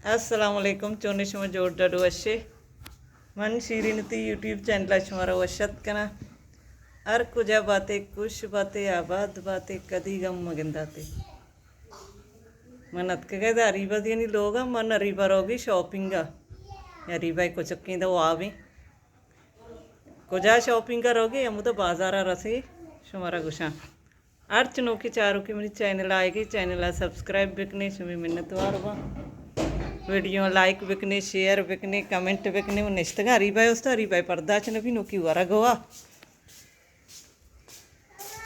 Assalamualaikum चोने शमा जोड़ डरो अशे मन शीरीनती यूट्यूब चैनल अशमारा वशत कना हर कुजा बातें कुछ बातें आबाद बातें कदी गम मगंदाते मन अतके अरीबा दी लोग मन अरीबा रोगी शॉपिंग अरीबा को चक्की तो आवी कुजा शॉपिंग करोगे हम तो बाजारा रसे शुमारा गुशा अर्च नोकी चारों की मेरी चैनल आएगी चैनल सब्सक्राइब बिकने शुमी मिन्नतवार वा वीडियो लाइक बिकने शेयर बिकने कमेंट बिकने निश्तगा हरीबाई उस हरीबाई पर्दा च नभी नोकी वारा गोवा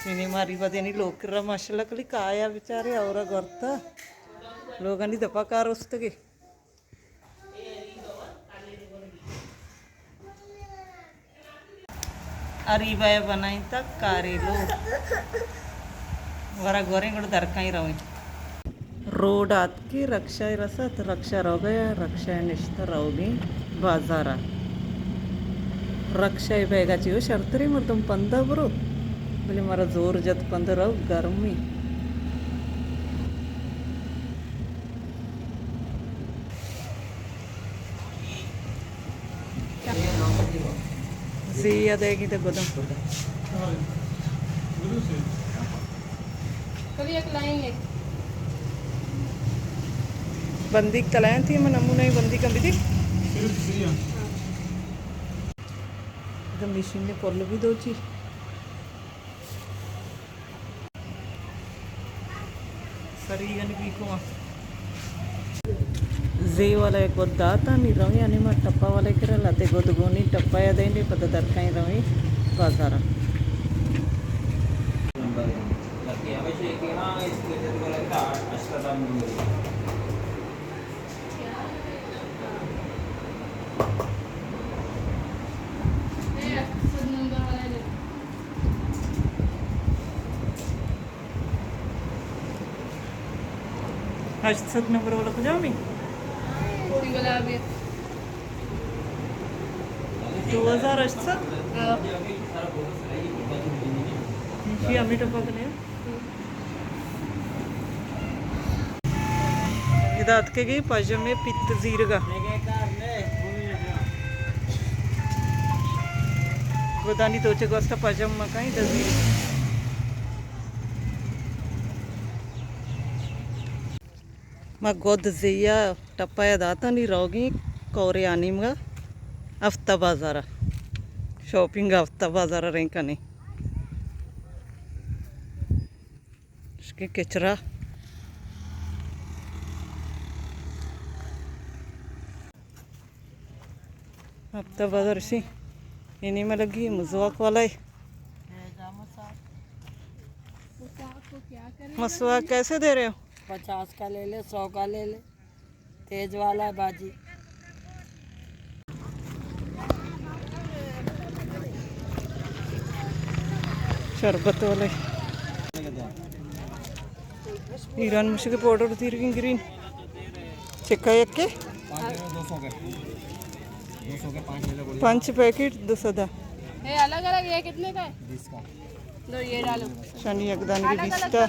इन्हें मारी बदे नहीं लोग कर माशाल्लाह कली काया बेचारे और गर्ता लोग नहीं दपाकार उस्तगे अरीबाई बनाई तक कारे लो वारा गोरे गुड़ दरका ही रही रोड आत की रक्षा रसत रक्षा रहो गया रक्षा निश्ता रहोगी बाजारा रक्षा बैगा चाहिए शर्तरी मर तुम पंदा बरो बोले मारा जोर जत पंद रहो गर्मी जी देगी तो गुदम कभी एक लाइन है बंदी तलायन थी मैं नमूना ही बंदी कभी थी तो मशीन ने पोल भी दो ची सरी गनी पीको जे वाला एक गोद दाता नहीं रही यानी मैं टप्पा वाले करे लाते गोद गोनी टप्पा या देंगे पता दरका ही रही बाजारा सत नंबर वाला को जाओ मैं थोड़ी गुलाबी 2008 जी आम्ही टप्पा कने इदात के गई पजमे पित्त जीरगा गोदानी तोचे गोस्ता पजम मकाई दजीर मैं गोद जिया टप्पा दाता नहीं रहोगी कौरे आनी मगा हफ्ता बाजारा शॉपिंग हफ्ता बाजारा रही कने उसके कचरा हफ्ता बाजार सी इन्हीं में लगी मसवाक वाला है मसवाक कैसे दे रहे हो 50 का ले ले 100 का ले ले तेज वाला है बाजी शरबत वाले ईरान मुश्किल पाउडर तीर की ग्रीन चिक्का एक के 5 पैकेट 200 दा ये अलग अलग ये कितने का है 20 का लो ये डालो शनि यकदान की 20 का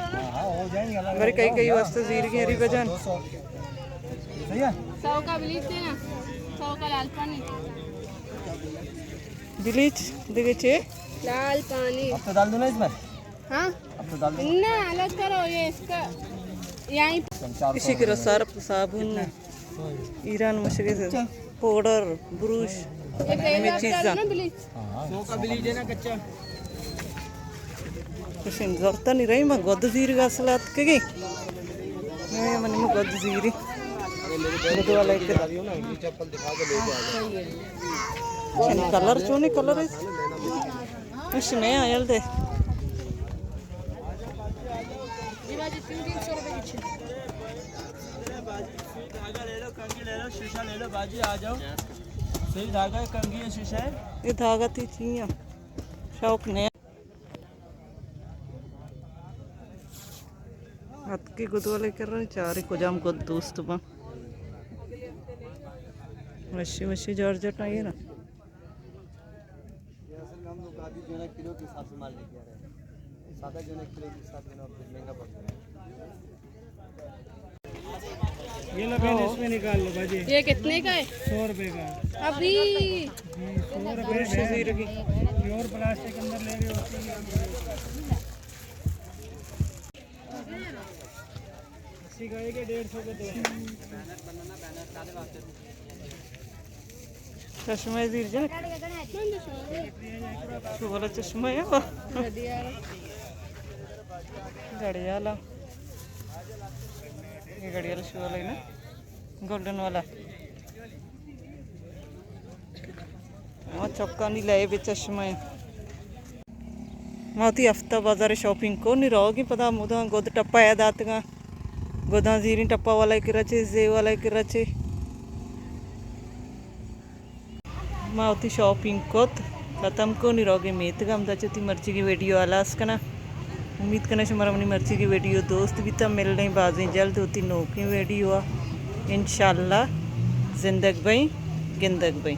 मेरे कई कई वास्ते जीर की हरी बजान 100 का ब्लीच देना 100 का लाल पानी ब्लीच देखिए चे लाल पानी अब तो डाल दो ना इसमें हाँ अब तो डाल दो ना अलग करो ये इसका यहीं इसी के सर्फ साबुन ईरान मुश्किल पाउडर ब्रूश में चीज़ ना ब्लीच 100 का ब्लीच है ना कच्चा कुछ जरूरत नहीं रही मैं गोद जीर का असलात के गई मैं मन में गोद जीरी गोद वाला एक चप्पल दिखा के लेके आ जाओ कलर चोने कलर है इसमें आयल दे ये बाजी 300 रुपए की छे धागा ले लो कंगी ले लो शीशा ले लो बाजी आ जाओ सही धागा है कंगी है शीशा है ये धागा थी चाहिए शौक ने हाथ की गुद वाले कर रहे चार को जाम को दोस्त बा वशी वशी जॉर्जेट आई है ना हम लोग आदि जो है किलो के हिसाब से माल लेके आ रहे हैं सादा जो है किलो के हिसाब से महंगा पड़ता है ये लो बहन, इसमें निकाल लो बाजी। ये कितने का है? 100 रुपए का। अभी 100 रुपए शजीर की प्योर प्लास्टिक अंदर ले रहे हो। अस्सी का एक है, 150 के 2। चश्मा जीर जा शू वाला चश्मा है वो घड़ी वाला, ये घड़ी वाला शू वाला है ना, गोल्डन वाला। हाँ चौका नहीं लाए भी चश्मा है। माती हफ्ता बाजार शॉपिंग को नहीं रहोगी पता मुदा गोद टप्पा है दात का गोदा जीरी टप्पा वाला एक रचे जे वाला एक रचे माती शॉपिंग को खत्म को नहीं रहोगे मेत का हमदा चती मर्जी की वीडियो आला उसका उम्मीद करना हमारा अपनी मर्जी की वीडियो दोस्त भी तब मिल रही बाजें जल्द होती नौकी वीडियो इंशाल्लाह जिंदगी भाई गिंदग भाई।